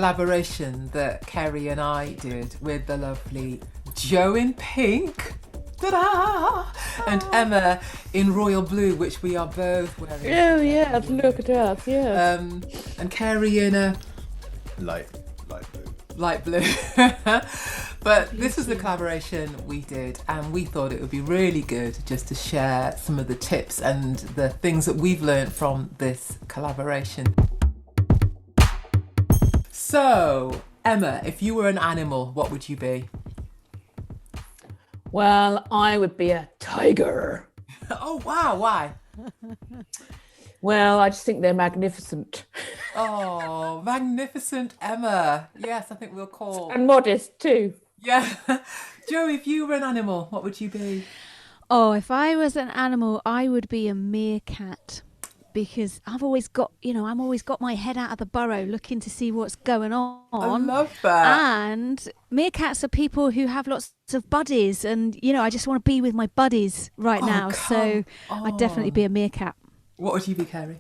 collaboration that Kerry and I did with the lovely Jo in pink. Ta-da! And Emma in royal blue, which we are both wearing. Oh yeah, look at that, yeah. And Kerry in a Light blue. light blue. But this was the collaboration we did, and we thought it would be really good just to share some of the tips and the things that we've learned from this collaboration. So, Emma, if you were an animal, what would you be? Well, I would be a tiger. Oh, wow, why? Well, I just think they're magnificent. Oh, magnificent Emma. Yes, I think we'll call. And modest too. Yeah. Jo, if you were an animal, what would you be? Oh, if I was an animal, I would be a meerkat, because I've always got, I'm always got my head out of the burrow looking to see what's going on. I love that. And meerkats are people who have lots of buddies, and I just want to be with my buddies right now. So I'd definitely be a meerkat. What would you be, Carrie?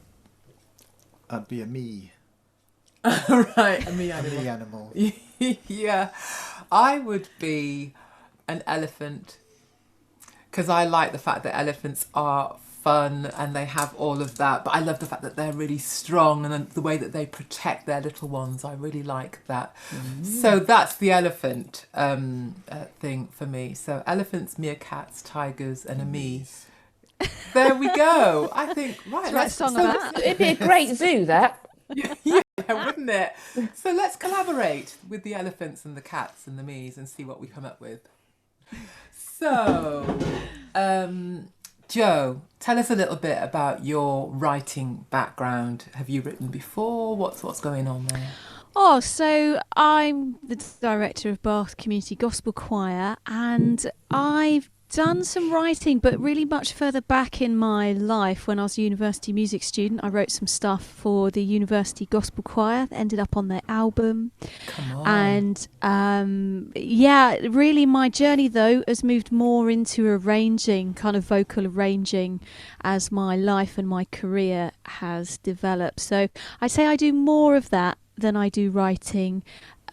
I'd be a me. Right, a me A animal. me animal. Yeah, I would be an elephant, because I like the fact that elephants are fun and they have all of that, but I love the fact that they're really strong and the way that they protect their little ones. I really like that. So that's the elephant thing for me. So elephants, meerkats, tigers, and a me. There we go. I think, right, Let's write a song about that. It'd be a great zoo, that. yeah, wouldn't it? So let's collaborate with the elephants and the cats and the me's and see what we come up with. So, Jo, tell us a little bit about your writing background. Have you written before? What's going on there? Oh, so I'm the director of Bath Community Gospel Choir, and I've done some writing, but really much further back in my life. When I was a university music student, I wrote some stuff for the University Gospel Choir that ended up on their album. Come on. And really my journey though has moved more into arranging, kind of vocal arranging, as my life and my career has developed. So I'd say I do more of that than I do writing.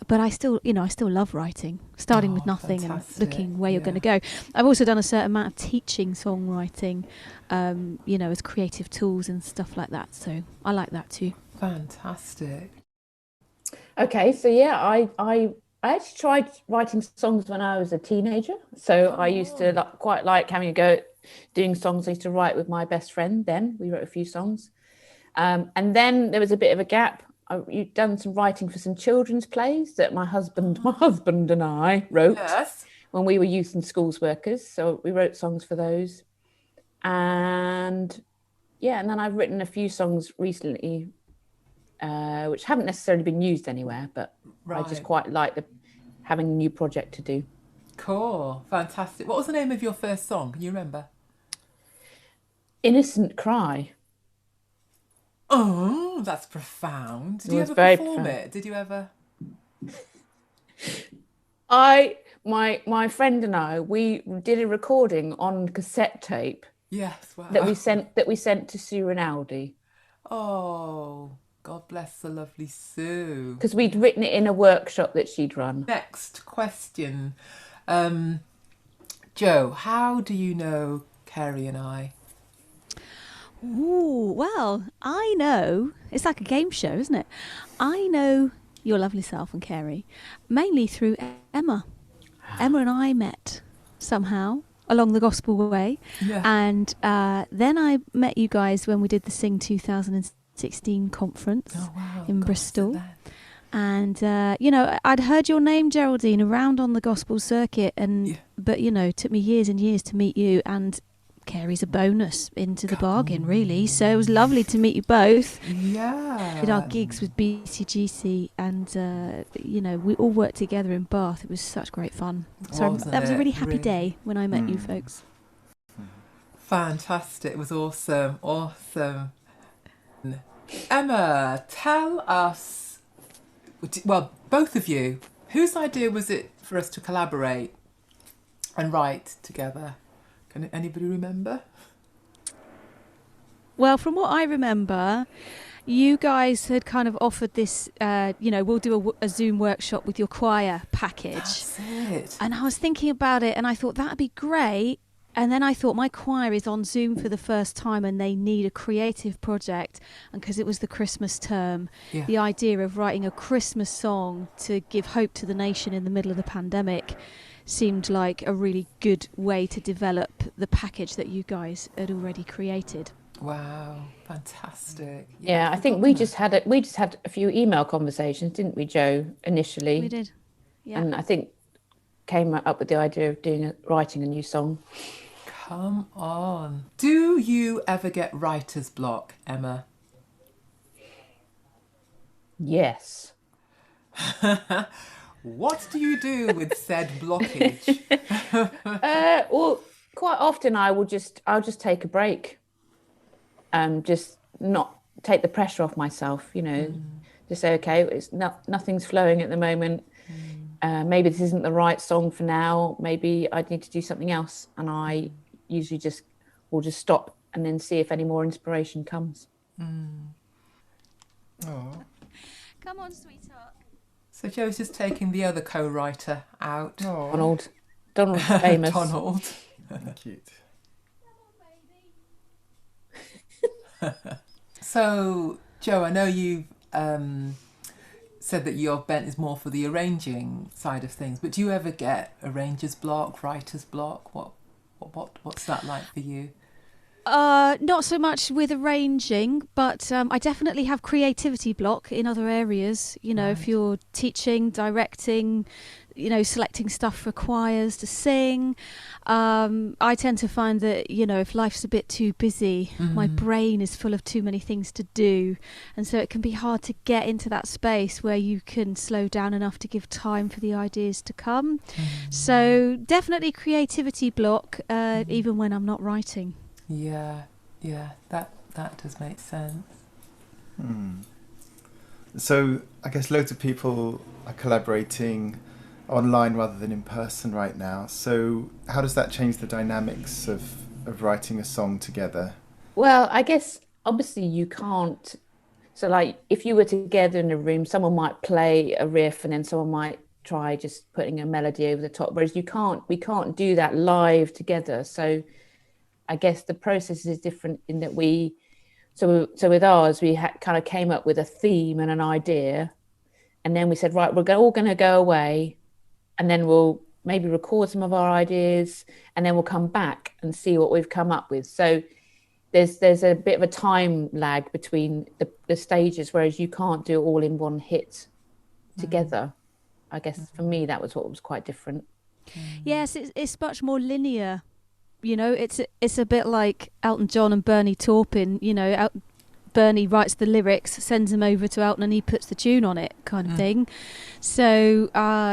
But I still love writing, starting with nothing fantastic. and looking where you're going to go. I've also done a certain amount of teaching songwriting, as creative tools and stuff like that. So I like that too. Fantastic. Okay, so yeah, I actually tried writing songs when I was a teenager. So I used to quite like having a go at doing songs. I used to write with my best friend then. We wrote a few songs. And then there was a bit of a gap. You've done some writing for some children's plays that my husband and I wrote when we were youth and schools workers. So we wrote songs for those. And then I've written a few songs recently, which haven't necessarily been used anywhere, but I just quite like having a new project to do. Cool. Fantastic. What was the name of your first song? Can you remember? Innocent Cry. Oh, that's profound. Did you ever very perform profound. it? Did you ever? My friend and I, we did a recording on cassette tape. Yes. Wow. That we sent to Sue Rinaldi. Oh, God bless the lovely Sue. Because we'd written it in a workshop that she'd run. Next question. Jo, how do you know Carrie and I? Ooh, well, I know, it's like a game show, isn't it? I know your lovely self and Kerry mainly through Emma. Emma and I met somehow along the gospel way. Yeah. And then I met you guys when we did the Sing 2016 conference in Bristol. And, I'd heard your name, Geraldine, around on the gospel circuit. But, it took me years and years to meet you. And Carrie's a bonus into the bargain, really. So it was lovely to meet you both. Yeah. Did our gigs with BCGC, and we all worked together in Bath. It was such great fun. So that was a really happy day when I met you folks. Fantastic. It was awesome. Emma, tell us, well, both of you, whose idea was it for us to collaborate and write together? Can anybody remember? Well, from what I remember, you guys had kind of offered this, we'll do a Zoom workshop with your choir package. That's it. And I was thinking about it and I thought that'd be great. And then I thought my choir is on Zoom for the first time and they need a creative project. And because it was the Christmas term, the idea of writing a Christmas song to give hope to the nation in the middle of the pandemic seemed like a really good way to develop the package that you guys had already created. Wow, fantastic. Yeah, I think we just had a few email conversations, didn't we, Jo, initially? We did. Yeah. And I think came up with the idea of writing a new song. Come on. Do you ever get writer's block, Emma? Yes. What do you do with said blockage? Well, quite often I'll just take a break. Just not take the pressure off myself, just say, okay, nothing's flowing at the moment. Maybe this isn't the right song for now. Maybe I need to do something else. And I usually will just stop and then see if any more inspiration comes. Oh. Come on, sweetheart. So Jo's just taking the other co-writer out. Donald famous. Donald. Cute. So, Jo, I know you've said that your bent is more for the arranging side of things, but do you ever get arranger's block, writer's block? What's that like for you? Not so much with arranging, but I definitely have creativity block in other areas. If you're teaching, directing, selecting stuff for choirs to sing. I tend to find that, if life's a bit too busy, my brain is full of too many things to do. And so it can be hard to get into that space where you can slow down enough to give time for the ideas to come. So definitely creativity block, even when I'm not writing. Yeah, that does make sense. So I guess loads of people are collaborating online rather than in person right now. So how does that change the dynamics of writing a song together? Well, I guess obviously you can't. So like if you were together in a room, someone might play a riff and then someone might try just putting a melody over the top. Whereas we can't do that live together. So I guess the process is different in that so with ours, we kind of came up with a theme and an idea. And then we said, right, we're all going to go away. And then we'll maybe record some of our ideas. And then we'll come back and see what we've come up with. So there's a bit of a time lag between the stages, whereas you can't do it all in one hit together. I guess for me, that was what was quite different. Yes, it's much more linear. It's a bit like Elton John and Bernie Taupin. Bernie writes the lyrics, sends them over to Elton, and he puts the tune on it, kind of thing. So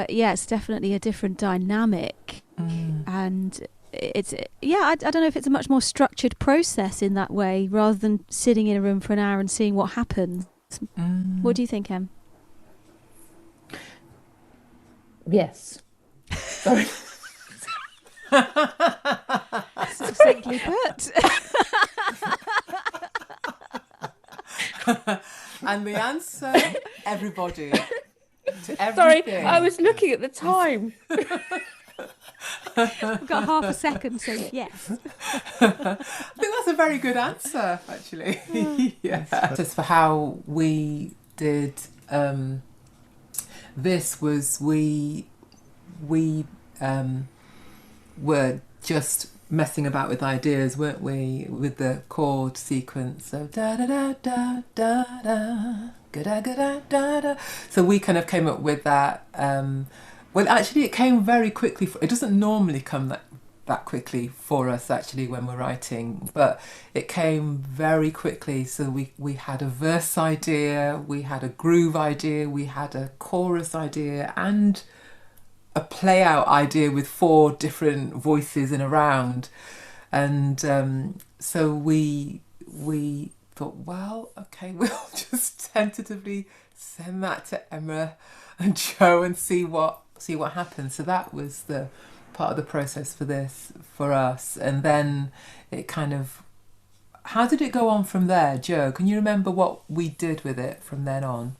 it's definitely a different dynamic, and I don't know if it's a much more structured process in that way, rather than sitting in a room for an hour and seeing what happens. What do you think, Em? Yes. Sorry. Succinctly put. And the answer, everybody, to everything. Sorry, I was looking at the time. I've got half a second, so yes. I think that's a very good answer, actually. Just for how we did this was we were just messing about with ideas, weren't we, with the chord sequence of da da da da da da da da da da. So we kind of came up with that. Well, actually, it came very quickly. It doesn't normally come that quickly for us, actually, when we're writing, but it came very quickly. So we had a verse idea, we had a groove idea, we had a chorus idea, and a play out idea with 4 different voices in a round. And so we thought, well, okay, we'll just tentatively send that to Emma and Jo and see what happens. So that was the part of the process for this for us. And then it kind of how did it go on from there, Joe? Can you remember what we did with it from then on?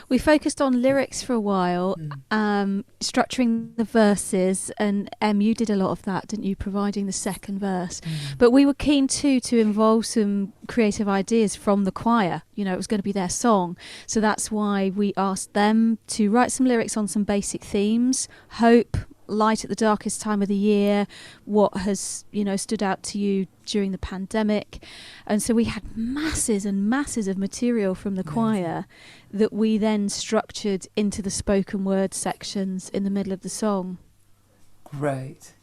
We focused on lyrics for a while, structuring the verses, and you did a lot of that, didn't you, providing the second verse. But we were keen too to involve some creative ideas from the choir. You know, it was going to be their song. So that's why we asked them to write some lyrics on some basic themes: hope, light at the darkest time of the year, what has, you know, stood out to you during the pandemic. And so we had masses and masses of material from the choir that we then structured into the spoken word sections in the middle of the song. Great,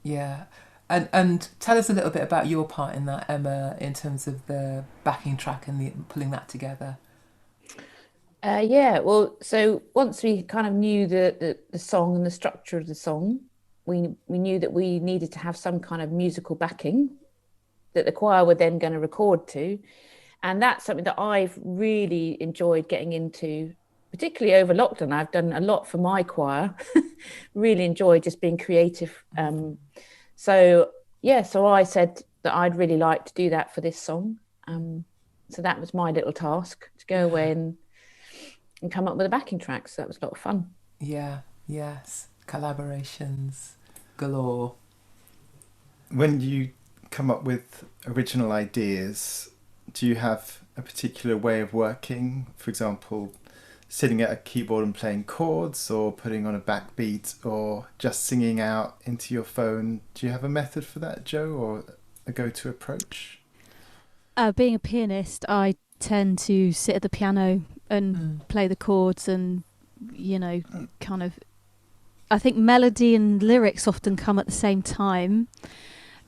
yeah. And tell us a little bit about your part in that, Emma, in terms of the backing track and pulling that together. Well, so once we kind of knew the song and the structure of the song, we knew that we needed to have some kind of musical backing that the choir were then going to record to. And that's something that I've really enjoyed getting into, particularly over lockdown. I've done a lot for my choir, really enjoyed just being creative. So I said that I'd really like to do that for this song. So that was my little task, to go away and come up with a backing track. So that was a lot of fun. Yeah, yes. Collaborations galore. When you come up with original ideas, do you have a particular way of working? For example, sitting at a keyboard and playing chords, or putting on a backbeat, or just singing out into your phone? Do you have a method for that, Joe, or a go-to approach? Being a pianist, I tend to sit at the piano and play the chords, and, you know, kind of, I think melody and lyrics often come at the same time,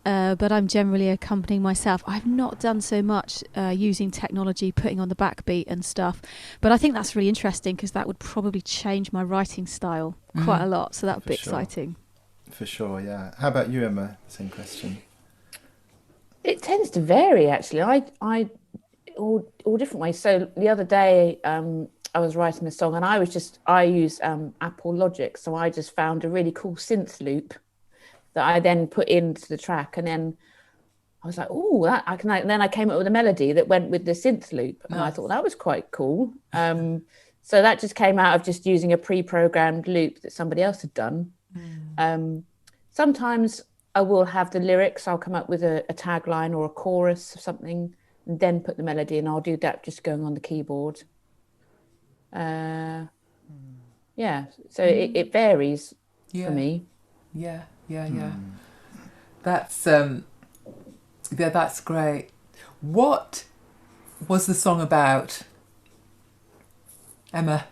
but I'm generally accompanying myself. I've not done so much using technology, putting on the backbeat and stuff, but I think that's really interesting, because that would probably change my writing style quite a lot, so that would be exciting. For sure, yeah. How about you, Emma? Same question. It tends to vary, actually. I all different ways. So the other day, I was writing a song, and I use Apple Logic, so I just found a really cool synth loop that I then put into the track, and then I was like, oh, that I can. Then I came up with a melody that went with the synth loop, and I thought that was quite cool. So that just came out of just using a pre-programmed loop that somebody else had done. Sometimes I will have the lyrics. I'll come up with a tagline or a chorus of something, and then put the melody, and I'll do that just going on the keyboard. So it varies for me. Yeah. That's that's great. What was the song about, Emma?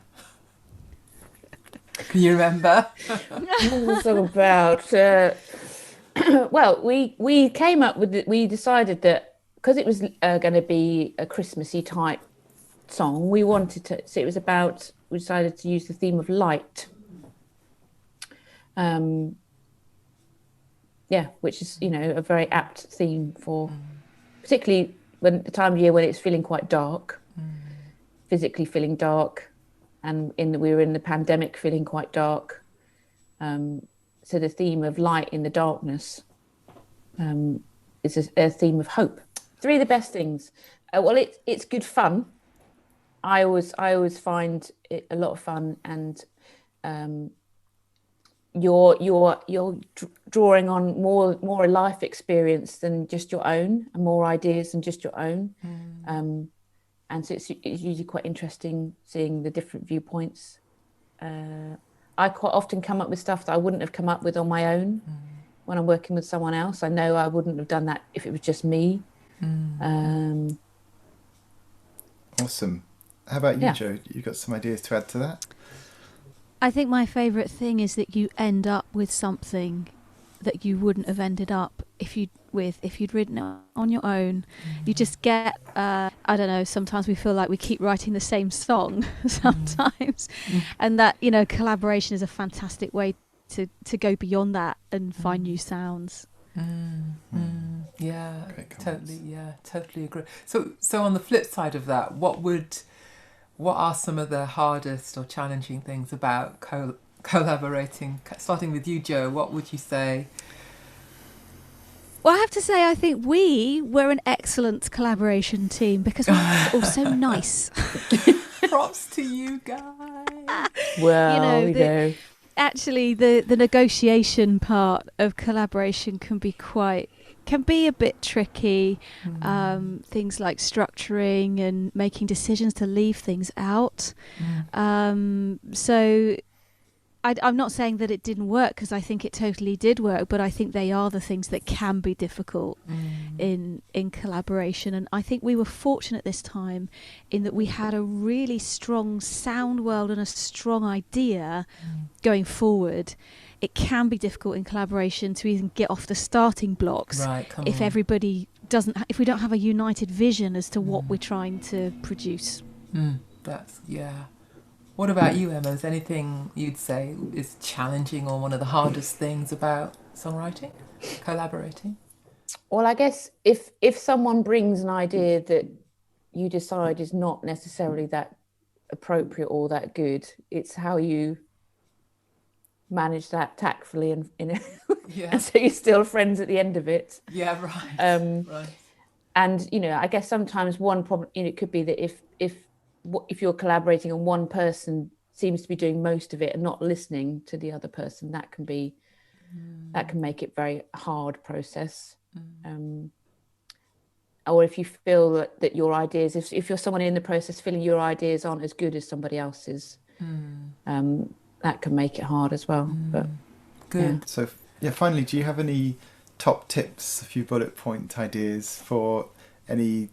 Can you remember? What was the song about? Well, we came up with we decided that, because it was going to be a Christmassy type song, we wanted to. So it was about. We decided to use the theme of light. Which is, you know, a very apt theme for, particularly when the time of year when it's feeling quite dark, physically feeling dark, and we were in the pandemic feeling quite dark. So the theme of light in the darkness is a theme of hope. Three of the best things. Well, it's good fun. I always find it a lot of fun, and you're drawing on more life experience than just your own, and more ideas than just your own. And so it's usually quite interesting seeing the different viewpoints. I quite often come up with stuff that I wouldn't have come up with on my own when I'm working with someone else. I know I wouldn't have done that if it was just me. Awesome. How about you, Joe? You got some ideas to add to that? I think my favourite thing is that you end up with something that you wouldn't have ended up if you'd written it on your own. You just get I don't know, sometimes we feel like we keep writing the same song sometimes, and that, you know, collaboration is a fantastic way to go beyond that and find new sounds. Yeah, totally agree. So on the flip side of that, what are some of the hardest or challenging things about collaborating? Starting with you, Joe, what would you say? Well, I have to say, I think we were an excellent collaboration team because we were all so nice. Props to you guys. Well, You know, actually, the negotiation part of collaboration can be a bit tricky. Things like structuring and making decisions to leave things out. So I'm not saying that it didn't work, because I think it totally did work, but I think they are the things that can be difficult in collaboration. And I think we were fortunate this time in that we had a really strong sound world and a strong idea going forward. It can be difficult in collaboration to even get off the starting blocks if everybody if we don't have a united vision as to what we're trying to produce. What about you, Emma? Is anything you'd say is challenging or one of the hardest things about songwriting, collaborating? Well, I guess if someone brings an idea that you decide is not necessarily that appropriate or that good, it's how you manage that tactfully and and so you're still friends at the end of it. Yeah, right. Right. And I guess sometimes one problem, it could be that if you're collaborating and one person seems to be doing most of it and not listening to the other person, that can make it very hard process. Or if you feel that your ideas, if you're someone in the process feeling your ideas aren't as good as somebody else's, that can make it hard as well. But good. So finally, do you have any top tips, a few bullet point ideas for any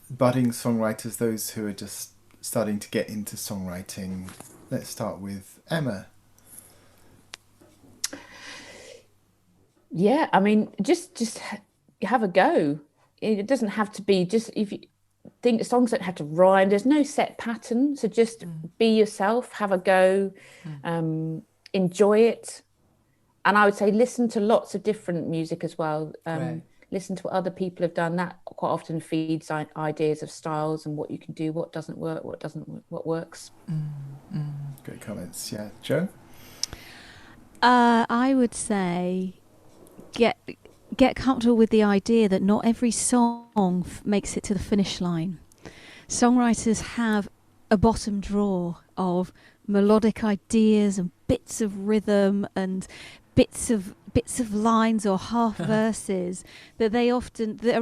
budding songwriters, those who are just starting to get into songwriting? Let's start with Emma. Yeah, I mean, just have a go. It doesn't have to be just, if you think songs don't have to rhyme, there's no set pattern, so just be yourself, have a go, enjoy it. And I would say listen to lots of different music as well. Listen to what other people have done. That quite often feeds ideas of styles and what you can do, what doesn't work, what works. Great comments. Yeah, Jo? I would say get comfortable with the idea that not every song makes it to the finish line. Songwriters have a bottom drawer of melodic ideas and bits of rhythm and bits of lines or half verses that are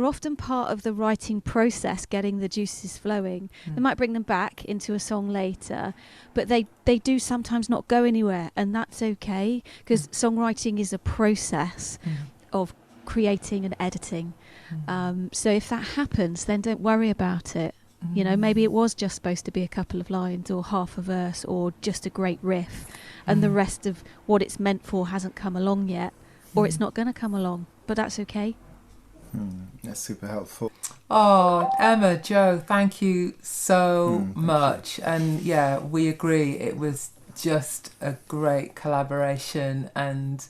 often part of the writing process, getting the juices flowing. They might bring them back into a song later, but they do sometimes not go anywhere, and that's okay, because songwriting is a process of creating and editing. So if that happens, then don't worry about it. Maybe it was just supposed to be a couple of lines or half a verse or just a great riff, and the rest of what it's meant for hasn't come along yet, or it's not going to come along, but that's okay. That's super helpful. Oh, Emma, Jo, thank you so much. And yeah, we agree, it was just a great collaboration, and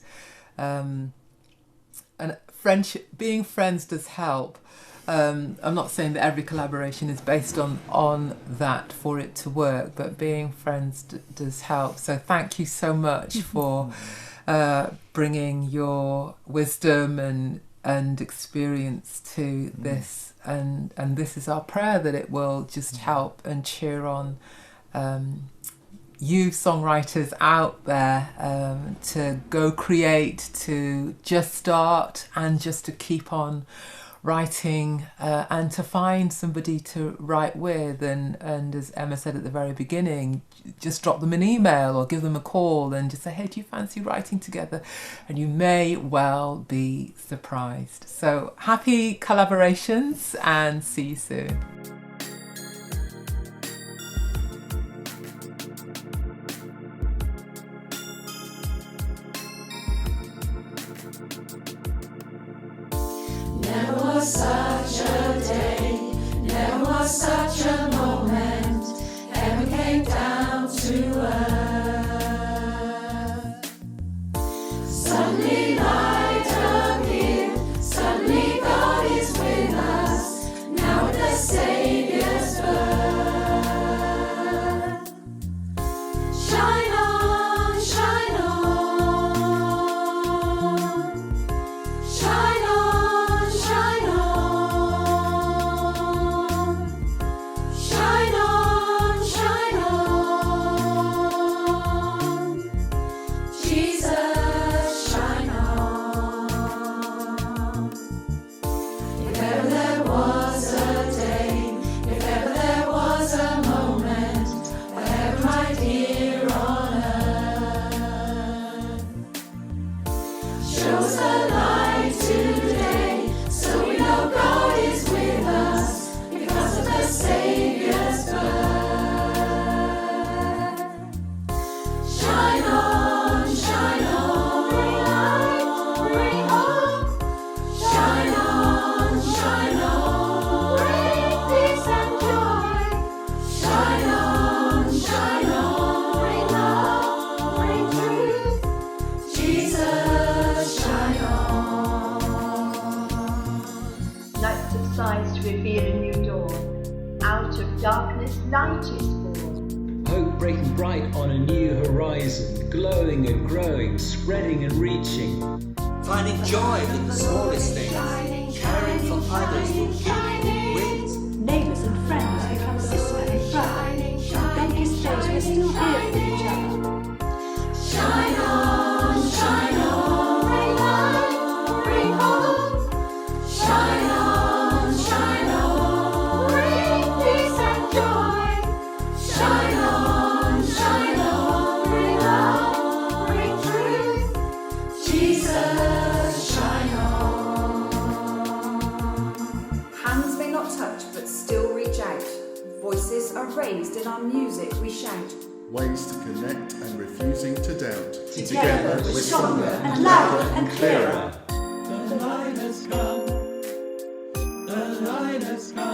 friendship, being friends does help. I'm not saying that every collaboration is based on that for it to work, but being friends does help. So thank you so much for bringing your wisdom and experience to this, and this is our prayer, that it will just help and cheer on you songwriters out there to go create, to just start and just to keep on writing, and to find somebody to write with, and as Emma said at the very beginning, just drop them an email or give them a call and just say, hey, do you fancy writing together? And you may well be surprised. So happy collaborations, and see you soon. Never was such a day, never was such a moment, ever came down to earth. Suddenly light appeared, suddenly God is with us, now at the Saviour's birth. Shine on, shine on, shine on. united for. Hope breaking bright on a new horizon, glowing and growing, spreading and reaching. Finding joy in the smallest things, caring for others will give you wings. Neighbours and friends become sister and brother. On darkest days we're still here for each other. Shine on, shine on, bring light, bring hope. Shine on, bring peace and joy. Shine on, bring love, bring truth. Jesus, shine on. Hands may not touch, but still reach out. Voices are raised in our music we shout. Ways to connect and refusing to doubt. Together we're stronger and louder and clearer. The light has come. The light has come.